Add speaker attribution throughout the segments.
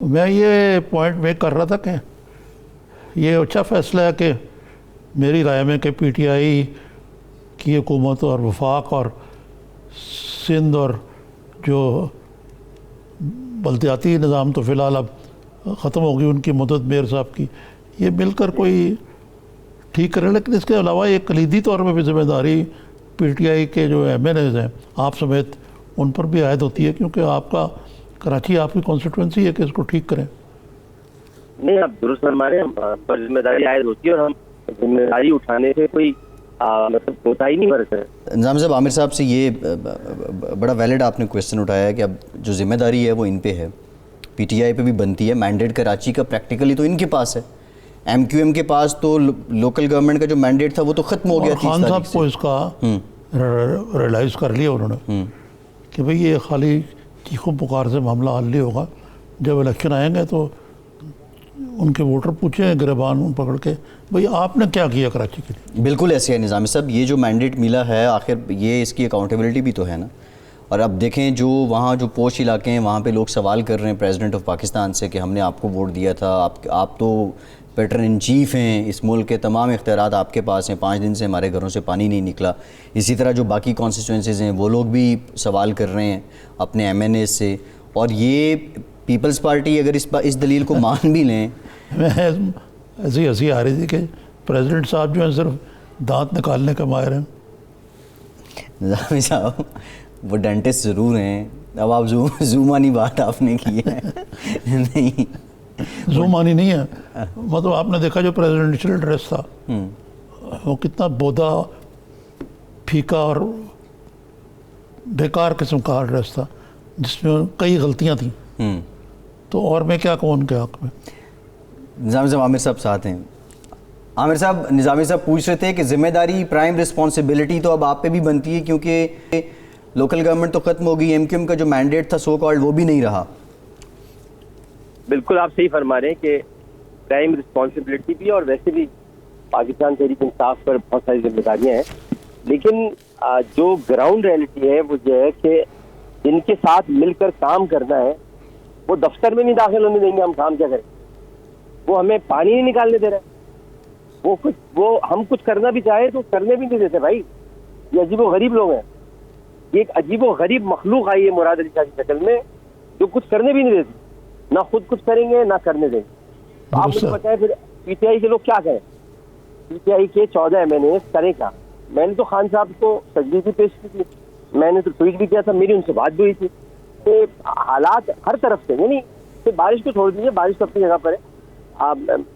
Speaker 1: میں یہ point make کر رہا تھا کہ یہ اچھا فیصلہ ہے کہ میری رائے میں کہ پی ٹی آئی کی حکومت اور وفاق اور سندھ اور جو بلدیاتی نظام تو فی الحال اب ختم ہو گئی ان کی مدت میر صاحب کی، یہ مل کر کوئی ٹھیک کرے. لیکن اس کے علاوہ ایک کلیدی طور پہ بھی ذمہ داری پی ٹی آئی کے جو ایم این ایز ہیں آپ سمیت ان پر بھی عائد ہوتی ہے، کیونکہ آپ کا کراچی آپ کی کانسٹیٹوئنسی ہے کہ اس کو ٹھیک کریں.
Speaker 2: نہیں، آپ درست فرما رہے ہیں، ہم پر ذمہ داری عائد ہوتی ہے اور ہم ذمہ داری اٹھانے سے کوئی مطلب ہوتا ہی نہیں برتا ہے.
Speaker 3: نظام صاحب، عامر صاحب سے یہ بڑا ویلڈ آپ نے کویسچن اٹھایا ہے کہ اب جو ذمہ داری ہے وہ ان پہ ہے، پی ٹی آئی پہ بھی بنتی ہے. مینڈیٹ کراچی کا پریکٹیکلی تو ان کے پاس ہے، ایم کیو ایم کے پاس تو لوکل گورنمنٹ کا جو مینڈیٹ تھا وہ تو ختم ہو گیا.
Speaker 1: خان صاحب کو اس کا ریلائز کر لیا انہوں نے کہ بھئی یہ خالی چیخو پکار سے معاملہ حل نہیں ہوگا. جب الیکشن آئیں گے تو ان کے ووٹر پوچھیں گریبان پکڑ کے بھئی آپ نے کیا کیا کراچی کے لیے.
Speaker 3: بالکل ایسے ہے نظام صاحب، یہ جو مینڈیٹ ملا ہے آخر یہ اس کی اکاؤنٹیبلٹی بھی تو ہے نا. اور اب دیکھیں جو وہاں جو پوش علاقے ہیں وہاں پہ لوگ سوال کر رہے ہیں پریزیڈنٹ آف پاکستان سے کہ ہم نے آپ کو ووٹ دیا تھا، آپ تو پیٹرن ان چیف ہیں، اس ملک کے تمام اختیارات آپ کے پاس ہیں، 5 دن سے ہمارے گھروں سے پانی نہیں نکلا. اسی طرح جو باقی کانسٹیٹوئنسیز ہیں وہ لوگ بھی سوال کر رہے ہیں اپنے ایم این اے سے. اور یہ پیپلز پارٹی اگر اس دلیل کو مان بھی لیں،
Speaker 1: میں ایسی ہنسی آ رہی تھی کہ پریزیڈنٹ صاحب جو ہیں صرف دانت نکالنے کا ماہر ہیں.
Speaker 3: نظامی صاحب وہ ڈینٹسٹ ضرور ہیں. اب آپ زومانی بات آپ نے کی ہے. نہیں
Speaker 1: زومانی نہیں ہے، مطلب آپ نے دیکھا جو پریزیڈنشل ڈریس تھا وہ کتنا بودا پھیکا اور بیکار قسم کا ڈریس تھا جس میں کئی غلطیاں تھیں. تو اور میں کیا کہوں ان کے حق میں.
Speaker 3: نظامی صاحب عامر صاحب ساتھ ہیں. عامر صاحب، نظامی صاحب پوچھ رہے تھے کہ ذمہ داری پرائم رسپانسبلٹی تو اب آپ پہ بھی بنتی ہے کیونکہ لوکل گورنمنٹ تو ختم ہو گئی، ایم کیو ایم کا جو مینڈیٹ تھا سو کالڈ وہ بھی نہیں رہا.
Speaker 2: بالکل آپ صحیح فرما رہے ہیں کہ پرائم رسپانسبلٹی بھی اور ویسے بھی پاکستان تحریک انصاف پر بہت ساری ذمہ داریاں ہیں. لیکن جو گراؤنڈ ریئلٹی ہے وہ یہ ہے کہ جن کے ساتھ مل کر کام کرنا ہے وہ دفتر میں نہیں داخل ہونے دیں گے. ہم کام کیا کریں؟ وہ ہمیں پانی نہیں نکالنے دے رہے، وہ ہم کچھ کرنا بھی چاہے تو کرنے بھی نہیں دیتے. بھائی یہ عجیب و غریب لوگ ہیں، یہ ایک عجیب و غریب مخلوق آئی ہے مراد علی شاہ کی شکل میں جو کچھ کرنے بھی نہیں دیتی، نہ خود کچھ کریں گے نہ کرنے دیں گے. آپ مجھے بتائیں پھر پی ٹی آئی کے لوگ کیا کریں؟ پی ٹی آئی کے 14 ایم این اے کریں کیا؟ میں نے تو خان صاحب کو تجویز بھی پیش کی تھی، میں نے تو ٹویٹ بھی کیا تھا، میری ان سے بات بھی ہوئی تھی کہ حالات ہر طرف سے، یعنی بارش کو چھوڑ دیجیے، بارش تو اپنی جگہ پر ہے،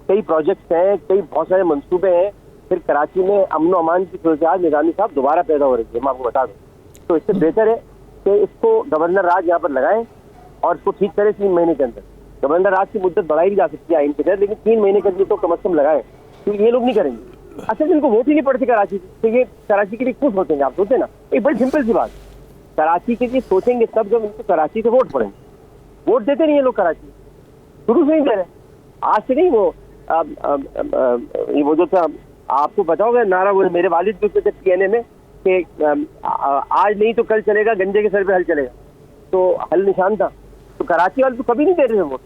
Speaker 2: کئی پروجیکٹس ہیں، کئی بہت سارے منصوبے ہیں. پھر کراچی میں امن و امان کی صورتحال نظامی صاحب دوبارہ پیدا ہو رہی ہے، میں آپ کو بتا دوں. تو اس سے بہتر ہے کہ اس کو گورنر راج یہاں پر لگائیں اور اس کو ٹھیک کریں 3 مہینے کے اندر. گورنر راج کی مدت بڑھائی بھی جا سکتی ہے آئین کے تحت، لیکن 3 مہینے کے لیے تو کم از کم لگائیں، کیونکہ یہ لوگ نہیں کریں گے. اصل ان کو ووٹ ہی نہیں پڑتی کراچی سے، تو یہ کراچی کے لیے کچھ سوچیں گے؟ آپ سوچیں نا، ایک بڑی سمپل سی بات، کراچی کے لیے سوچیں گے تب جب ان کو کراچی سے ووٹ پڑیں گے. ووٹ دیتے نہیں یہ لوگ کراچی، شروع سے نہیں دے رہے، آج سے نہیں. وہ جو تھا آپ کو پتا ہوگا نعرہ، وہ میرے والد بھی تھے پی این اے میں کہ آج نہیں تو کل چلے گا، گنجے کے سر پہ حل چلے گا، تو حل نشان تھا. تو کراچی والے تو کبھی نہیں دے رہے تھے ووٹ.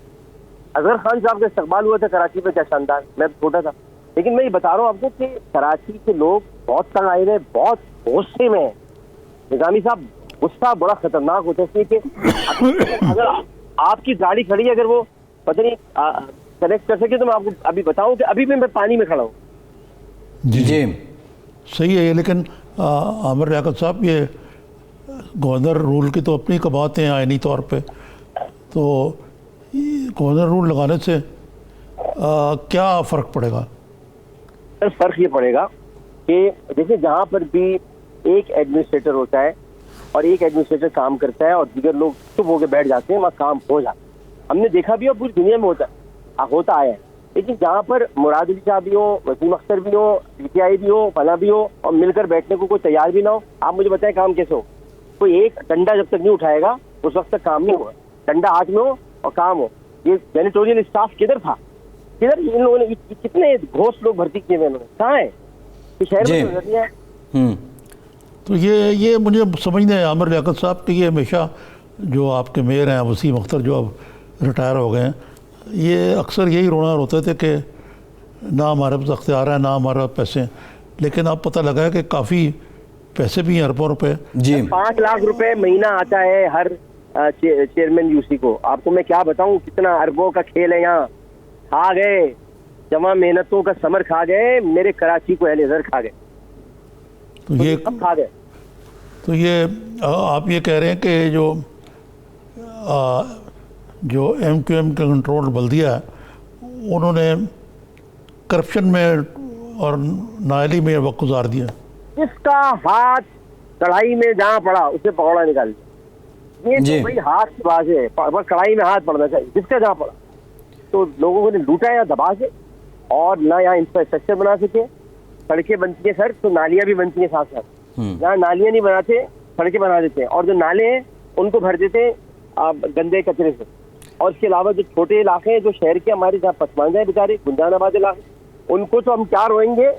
Speaker 2: اظہر خان صاحب کا استقبال ہوا تھا کراچی میں، کیا شاندار، میں چھوٹا تھا. لیکن میں یہ بتا رہا ہوں آپ کو کہ کراچی کے لوگ بہت تنگ آئے ہیں، بہت غصے میں ہیں. نظامی صاحب غصہ بڑا خطرناک ہوتا ہے، اس لیے کہ اگر آپ کی گاڑی کھڑی ہے، اگر وہ پتہ نہیں کنیکٹ کر سکے تو میں آپ کو ابھی بتاؤں کہ ابھی بھی میں پانی میں کھڑا ہوں.
Speaker 1: جی صحیح ہے یہ. لیکن عامر لیاقت صاحب، یہ گورنر رول کی تو اپنی کباتیں ہیں آئینی طور پہ، تو گورنر رول لگانے سے کیا فرق پڑے گا؟
Speaker 2: سر فرق یہ پڑے گا کہ جیسے جہاں پر بھی ایک ایڈمنسٹریٹر ہوتا ہے اور ایک ایڈمنسٹریٹر کام کرتا ہے اور دیگر لوگ چپ ہو کے بیٹھ جاتے ہیں، وہاں کام ہو جاتا ہے. ہم نے دیکھا بھی اور پوری دنیا میں ہوتا آیا ہے. لیکن جہاں پر مراد علی شاہ بھی ہو، وسیم اختر بھی ہو، پی ٹی آئی بھی ہو، فلاں بھی ہو، اور مل کر بیٹھنے کو کوئی تیار بھی نہ ہو، آپ مجھے بتائیں کام کیسے ہو؟ کوئی ایک ڈنڈا جب تک نہیں اٹھائے گا اس وقت تک کام نہیں ہوگا. ڈنڈا ہاتھ میں ہو اور کام ہو. یہ جینیٹوریل اسٹاف کدھر تھا؟ کدھر ان لوگوں نے کتنے گھوسٹ لوگ بھرتی کیے ہوئے، انہوں نے کہاں ہے؟ شہر میں نظر نہیں ہے.
Speaker 1: تو یہ مجھے سمجھنا ہے عامر لیاقت صاحب کہ یہ ہمیشہ جو آپ کے میئر ہیں وسیم اختر جو اب ریٹائر ہو گئے ہیں، یہ اکثر یہی رونا روتے تھے کہ نہ ہمارے پاس اختیار ہے، نہ ہمارے پاس پیسے ہیں، لیکن اب پتہ لگا ہے کہ کافی پیسے بھی ہیں، اربوں روپے۔
Speaker 3: جی
Speaker 2: 5 لاکھ روپے مہینہ آتا ہے ہر چیئرمین یو سی کو۔ آپ کو میں کیا بتاؤں کتنا اربوں کا کھیل ہے یہاں۔ کھا گئے جمع محنتوں کا ثمر، کھا گئے میرے کراچی کو اہل زر کھا گئے،
Speaker 1: تو یہ
Speaker 2: سب کھا گئے۔
Speaker 1: تو یہ آپ یہ کہہ رہے ہیں کہ جو ایم کیو ایم کا کنٹرول بلدیہ ہے انہوں نے کرپشن میں اور نااہلی میں وقت گزار دیا۔
Speaker 2: جس کا ہاتھ کڑھائی میں جہاں پڑا اسے پکوڑا نکال دیا۔ یہ
Speaker 3: جی
Speaker 2: تو بھائی ہاتھ کی بات ہے، بس کڑھائی میں ہاتھ پڑنا چاہیے، جس کا جہاں پڑا۔ تو لوگوں کو نے لوٹا یا دبا کے، اور نہ یہاں انفراسٹرکچر بنا سکے۔ سڑکیں بنتی ہیں سر تو نالیاں بھی بنتی ہیں ساتھ ساتھ، جہاں نالیاں نہیں بناتے سڑکیں بنا دیتے ہیں، اور جو نالے ہیں ان کو بھر دیتے ہیں گندے کچرے سے۔ اور اس کے علاوہ جو چھوٹے علاقے ہیں جو شہر کے ہمارے جہاں پسماندہ ہیں بیچارے گنجان آباد علاقے، ان کو تو ہم کیا روئیں گے۔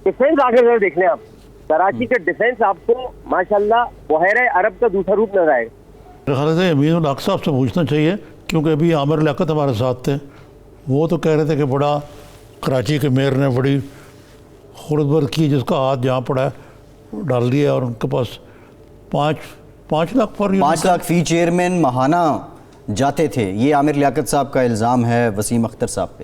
Speaker 2: ڈیفینس آخر دیکھ لیں آپ، کراچی کا ڈیفینس آپ کو ماشاءاللہ بحیرہ عرب کا دوسرا روپ نظر آئے گا۔
Speaker 1: میرے خیال سے امین الحق صاحب سے پوچھنا چاہیے، کیونکہ ابھی عامر لیاقت ہمارے ساتھ تھے، وہ تو کہہ رہے تھے کہ بڑا کراچی کے میئر نے بڑی خردبر کی، جس کا ہاتھ جہاں پڑا ہے ڈال دیا، اور ان کے پاس 5 لاکھ پر
Speaker 3: 5 لاکھ فی چیئرمین ماہانہ جاتے تھے، یہ عامر لیاقت صاحب کا الزام ہے وسیم اختر صاحب پہ۔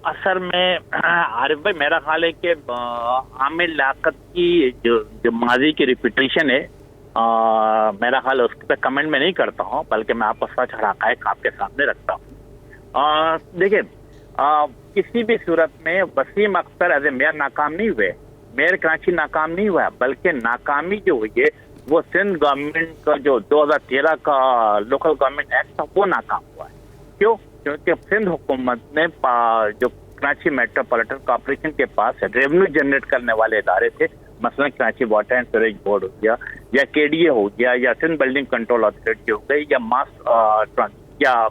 Speaker 4: اثر میں عارف بھائی میرا خیال ہے کہ عامر لیاقت کی جو ماضی کی ریپیٹیشن ہے، میرا خیال اس پہ کمنٹ میں نہیں کرتا ہوں، بلکہ میں آپ کو سچ اور حقائق آپ کے سامنے رکھتا ہوں۔ دیکھیں کسی بھی صورت میں Waseem Akhtar as a mayor ناکام نہیں ہوئے، میئر کراچی ناکام نہیں ہوا، بلکہ ناکامی جو ہوئی ہے وہ سندھ گورنمنٹ کا جو 2013 کا لوکل گورنمنٹ ایکٹ تھا وہ ناکام ہوا ہے۔ کیوں؟ کیونکہ سندھ حکومت نے جو کراچی میٹروپولیٹن کارپوریشن کے پاس ریونیو جنریٹ کرنے والے ادارے تھے، مثلا Karachi water and sewerage board ہو گیا، یا کے ڈی اے ہو گیا، یا سندھ بلڈنگ کنٹرول اتھارٹی ہو گئی، یا یا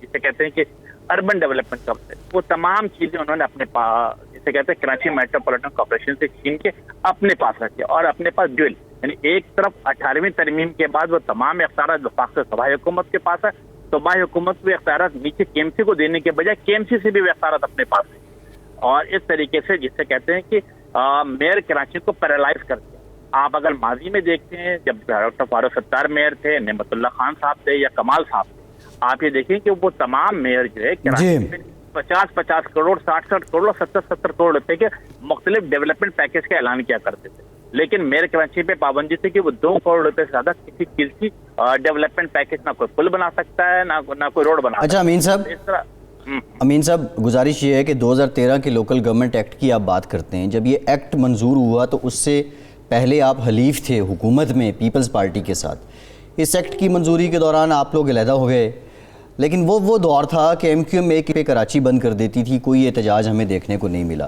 Speaker 4: جسے کہتے ہیں کہ اربن ڈیولپمنٹ کمپنی، وہ تمام چیزیں انہوں نے اپنے پاس، جسے کہتے ہیں کراچی میٹروپولیٹن کارپوریشن سے چھین کے اپنے پاس رکھے، اور اپنے پاس ڈیول، یعنی ایک طرف 18ویں ترمیم کے بعد وہ تمام اختیارات وفاق سے صوبائی حکومت کے پاس ہے، صوبائی حکومت بھی اختیارات نیچے کے ایم سی کو دینے کے بجائے کے ایم سی سے بھی وہ اختیارات اپنے پاس ہیں، اور اس طریقے سے جسے کہتے ہیں کہ میئر کراچی کو پیرالائز کر دیا۔ آپ اگر ماضی میں دیکھتے ہیں جب ڈاکٹر فاروق ستار میئر تھے، نعمت اللہ خان صاحب تھے، یا کمال صاحب تھے، آپ یہ دیکھیں کہ وہ تمام میئر جو ہے کراچی میں 50 کروڑ 60 کروڑ 70 کروڑ روپے کے مختلف ڈیولپمنٹ پیکج کا اعلان کیا کرتے تھے، لیکن میئر کراچی پہ پابندی تھی کہ وہ 2 کروڑ روپے سے زیادہ کسی چیز کی ڈیولپمنٹ پیکج نہ کوئی پل بنا سکتا ہے، نہ کوئی روڈ بنا سکتا ہے۔
Speaker 3: اچھا امین صاحب گزارش یہ ہے کہ 2013 کے لوکل گورنمنٹ ایکٹ کی آپ بات کرتے ہیں، جب یہ ایکٹ منظور ہوا تو اس سے پہلے آپ حلیف تھے حکومت میں پیپلز پارٹی کے ساتھ، اس ایکٹ کی منظوری کے دوران آپ لوگ علیحدہ ہو گئے، لیکن وہ دور تھا کہ ایم کیو ایم ایک پہ کراچی بند کر دیتی تھی، کوئی احتجاج ہمیں دیکھنے کو نہیں ملا۔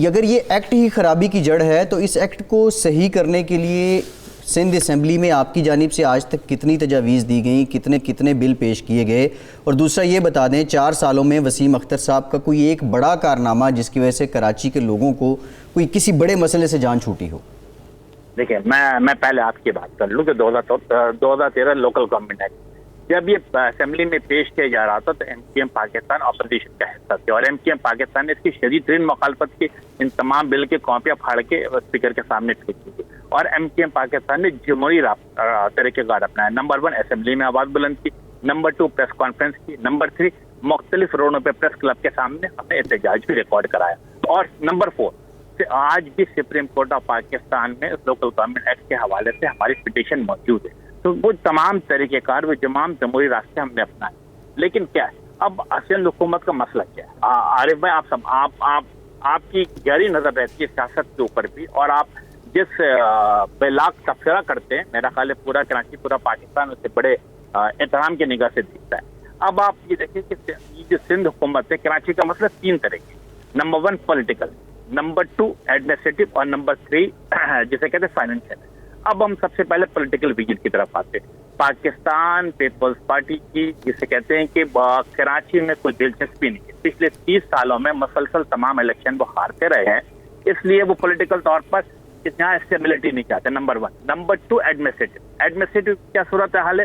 Speaker 3: اگر یہ ایکٹ ہی خرابی کی جڑ ہے تو اس ایکٹ کو صحیح کرنے کے لیے سندھ اسمبلی میں آپ کی جانب سے آج تک کتنی تجاویز دی گئیں، کتنے بل پیش کیے گئے؟ اور دوسرا یہ بتا دیں 4 سالوں میں وسیم اختر صاحب کا کوئی ایک بڑا کارنامہ جس کی وجہ سے کراچی کے لوگوں کو کوئی کسی بڑے مسئلے سے جان چھوٹی ہو؟
Speaker 4: دیکھیں میں پہلے آپ کی بات کر لوں کہ 2013 لوکل گورنمنٹ ایکٹ جب یہ اسمبلی میں پیش کیا جا رہا تھا تو M Q M Pakistan opposition کا حصہ تھے، اور ایم کیو ایم پاکستان نے اس کی شدید ترین مخالفت کی، ان تمام بل کی کاپیاں پھاڑ کے اسپیکر کے سامنے پھینک دی، اور ایم کیو ایم پاکستان نے جمہوری طریقہ کار اپنایا۔ نمبر 1 اسمبلی میں آواز بلند کی، نمبر 2 پریس کانفرنس کی، نمبر 3 مختلف روڈوں پہ پریس کلب کے سامنے ہم نے احتجاج بھی ریکارڈ کرایا، اور نمبر 4 آج بھی سپریم کورٹ آف پاکستان میں لوکل گورنمنٹ ایکٹ کے حوالے سے ہماری پٹیشن موجود ہے۔ تو وہ تمام طریقہ کار، وہ تمام جمہوری راستے ہم نے اپنائے، لیکن کیا ہے اب سندھ حکومت کا مسئلہ کیا ہے؟ عارف بھائی آپ کی گہری نظر رہتی ہے سیاست کے اوپر بھی، اور آپ جس بلاک تبصرہ کرتے ہیں، میرا خیال ہے پورا کراچی پورا پاکستان اس سے بڑے احترام کی نگاہ سے دیکھتا ہے۔ اب آپ یہ دیکھیں کہ یہ جو سندھ حکومت ہے، کراچی کا مسئلہ 3 طرح کے، نمبر 1 پولیٹیکل، نمبر 2 ایڈمنسٹریٹو، اور نمبر 3 جسے کہتے ہیں فائنینشیل۔ اب ہم سب سے پہلے پولیٹیکل ویژن کی طرف آتے ہیں۔ پاکستان پیپلز پارٹی کی جسے کہتے ہیں کہ کراچی میں کوئی دلچسپی نہیں ہے، پچھلے 30 سالوں میں مسلسل تمام الیکشن وہ ہارتے رہے ہیں، اس لیے وہ پولیٹیکل طور پر یہاں اسٹیبلٹی نہیں چاہتے، نمبر 1۔ نمبر 2 ایڈمنسٹریٹو کیا صورت حال ہے